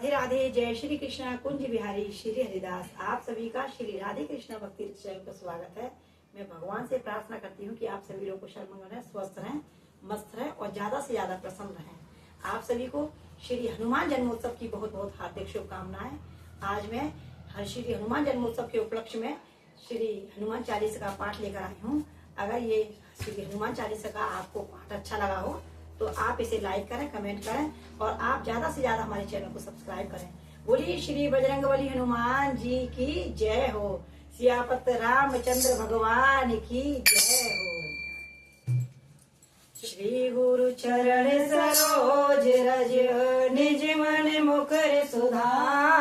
राधे राधे। जय श्री कृष्णा कुंज बिहारी श्री हरिदास। आप सभी का श्री राधे कृष्णा भक्ति चैनल पर स्वागत है। मैं भगवान से प्रार्थना करती हूँ कि आप सभी लोग कुशल मंगल रहें, स्वस्थ रहें, मस्त रहें और ज्यादा से ज्यादा प्रसन्न रहें। आप सभी को श्री हनुमान जन्मोत्सव की बहुत बहुत हार्दिक शुभकामनाएं। आज मैं हर श्री हनुमान जन्मोत्सव के उपलक्ष्य में श्री हनुमान चालीसा का पाठ लेकर आई हूँ। अगर ये श्री हनुमान चालीसा का आपको पाठ अच्छा लगा हो तो आप इसे लाइक करें, कमेंट करें और आप ज्यादा से ज्यादा हमारे चैनल को सब्सक्राइब करें। बोलिए श्री बजरंगबली हनुमान जी की जय हो। सियापत रामचंद्र भगवान की जय हो। श्री गुरु चरण सरोज रज निज मन मुकर सुधार।